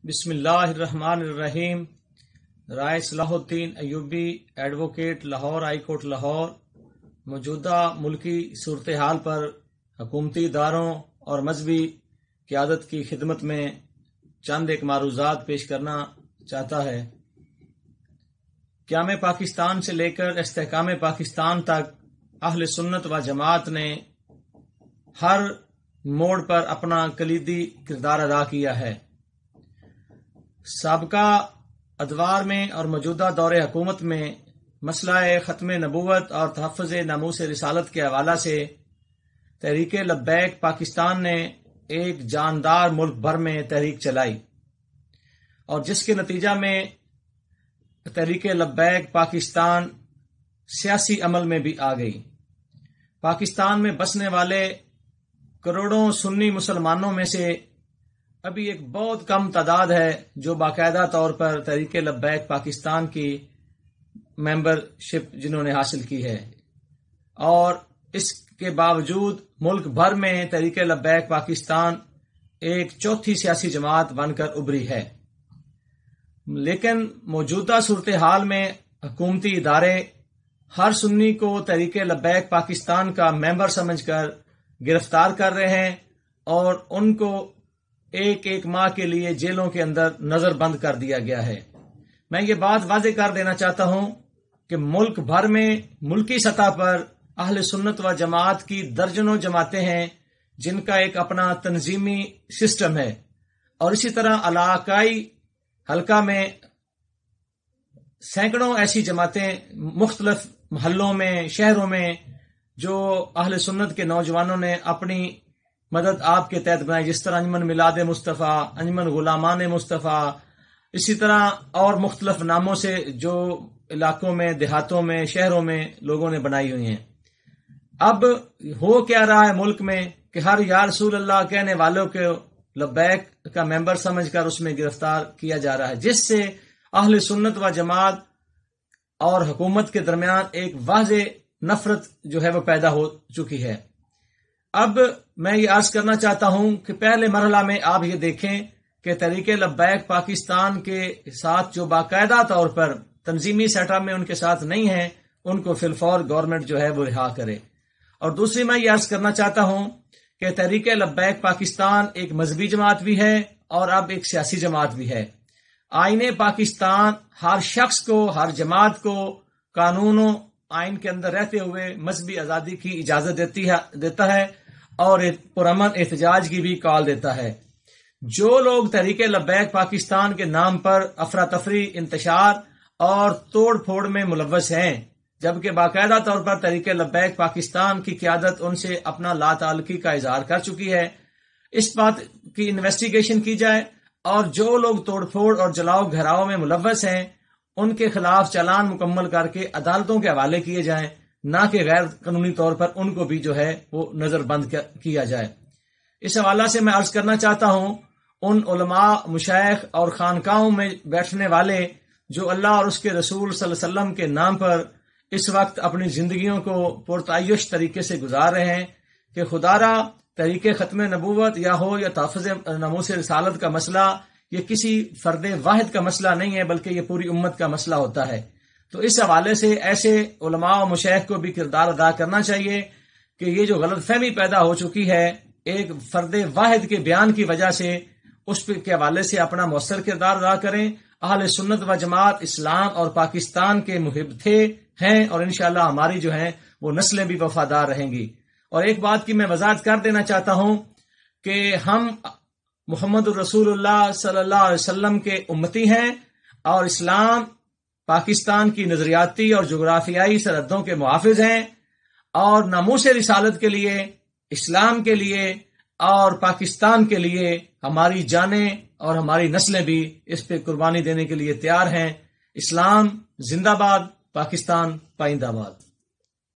بسم اللہ الرحمن الرحیم۔ Rai Salahuddin Ayubi, advocate, Lahore high court Lahore, موجودہ ملکی صورتحال پر حکومتی اداروں اور مذہبی قیادت کی خدمت میں چند ایک معروضات پیش کرنا چاہتا ہے۔ قیام پاکستان سے لے کر استحکام پاکستان تک اہل سنت و جماعت نے ہر موڑ پر اپنا کلیدی کردار ادا کیا ہے۔ سابقہ ادوار میں اور موجودہ دور حکومت میں مسئلہ ختم نبوت اور تحفظ ناموس رسالت کے حوالہ سے تحریک لبیک پاکستان نے ایک جاندار ملک بھر میں تحریک چلائی، اور جس کے نتیجہ میں تحریک لبیک پاکستان سیاسی عمل میں بھی آ گئی۔ پاکستان میں بسنے والے کروڑوں سنی مسلمانوں میں سے ابھی ایک بہت کم تعداد ہے جو باقاعدہ طور پر تحریک لبیک پاکستان کی ممبر شپ جنہوں نے حاصل کی ہے، اور اس کے باوجود ملک بھر میں تحریک لبیک پاکستان ایک چوتھی سیاسی جماعت بن کر ابھری ہے۔ لیکن موجودہ صورتحال میں حکومتی ادارے ہر سنی کو تحریک لبیک پاکستان کا ممبر سمجھ کر گرفتار کر رہے ہیں اور ان کو ایک ماہ کے لیے جیلوں کے اندر نظر بند کر دیا گیا ہے۔ میں یہ بات واضح کر دینا چاہتا ہوں کہ ملک بھر میں ملکی سطح پر اہل سنت و جماعت کی درجنوں جماعتیں ہیں جن کا ایک اپنا تنظیمی سسٹم ہے، اور اسی طرح علاقائی حلقہ میں سینکڑوں ایسی جماعتیں مختلف محلوں میں، شہروں میں، جو اہل سنت کے نوجوانوں نے اپنی مدد آپ کے تحت بنائی، جس طرح انجمن میلاد مصطفیٰ، انجمن غلامان مصطفیٰ، اسی طرح اور مختلف ناموں سے جو علاقوں میں، دیہاتوں میں، شہروں میں لوگوں نے بنائی ہوئی ہیں۔ اب ہو کیا رہا ہے ملک میں کہ ہر یا رسول اللہ کہنے والوں کو لبیک کا ممبر سمجھ کر اس میں گرفتار کیا جا رہا ہے، جس سے اہل سنت و جماعت اور حکومت کے درمیان ایک واضح نفرت جو ہے وہ پیدا ہو چکی ہے۔ اب میں یہ عرض کرنا چاہتا ہوں کہ پہلے مرحلہ میں آپ یہ دیکھیں کہ تحریک لبیک پاکستان کے ساتھ جو باقاعدہ طور پر تنظیمی سیٹ اپ میں ان کے ساتھ نہیں ہیں، ان کو فی الفور گورنمنٹ جو ہے وہ رہا کرے۔ اور دوسری میں یہ عرض کرنا چاہتا ہوں کہ تحریک لبیک پاکستان ایک مذہبی جماعت بھی ہے اور اب ایک سیاسی جماعت بھی ہے۔ آئین پاکستان ہر شخص کو، ہر جماعت کو قانون و آئین کے اندر رہتے ہوئے مذہبی آزادی کی اجازت دیتا ہے اور پرامن احتجاج کی بھی کال دیتا ہے۔ جو لوگ تحریک لبیک پاکستان کے نام پر افراتفری، انتشار اور توڑ پھوڑ میں ملوث ہیں، جبکہ باقاعدہ طور پر تحریک لبیک پاکستان کی قیادت ان سے اپنا لا تعلقی کا اظہار کر چکی ہے، اس بات کی انویسٹیگیشن کی جائے، اور جو لوگ توڑ پھوڑ اور جلاؤ گھیراؤ میں ملوث ہیں ان کے خلاف چالان مکمل کر کے عدالتوں کے حوالے کیے جائیں، نہ کہ غیر قانونی طور پر ان کو بھی جو ہے وہ نظر بند کیا جائے۔ اس حوالہ سے میں عرض کرنا چاہتا ہوں ان علماء، مشائخ اور خانقاہوں میں بیٹھنے والے جو اللہ اور اس کے رسول صلی اللہ علیہ وسلم کے نام پر اس وقت اپنی زندگیوں کو پرتعیش طریقے سے گزار رہے ہیں، کہ خدا را تحریک ختم نبوت یا ہو یا تحفظ ناموس رسالت کا مسئلہ یہ کسی فرد واحد کا مسئلہ نہیں ہے، بلکہ یہ پوری امت کا مسئلہ ہوتا ہے۔ تو اس حوالے سے ایسے علماء و مشائخ کو بھی کردار ادا کرنا چاہیے کہ یہ جو غلط فہمی پیدا ہو چکی ہے ایک فرد واحد کے بیان کی وجہ سے، اس کے حوالے سے اپنا مؤثر کردار ادا کریں۔ اہل سنت و جماعت اسلام اور پاکستان کے محب تھے، ہیں، اور انشاءاللہ ہماری جو ہیں وہ نسلیں بھی وفادار رہیں گی۔ اور ایک بات کی میں وضاحت کر دینا چاہتا ہوں کہ ہم محمد الرسول اللہ صلی اللہ علیہ وسلم کے امتی ہیں، اور اسلام پاکستان کی نظریاتی اور جغرافیائی سرحدوں کے محافظ ہیں، اور ناموس رسالت کے لیے، اسلام کے لیے اور پاکستان کے لیے ہماری جانیں اور ہماری نسلیں بھی اس پہ قربانی دینے کے لیے تیار ہیں۔ اسلام زندہ باد، پاکستان پائندہ باد۔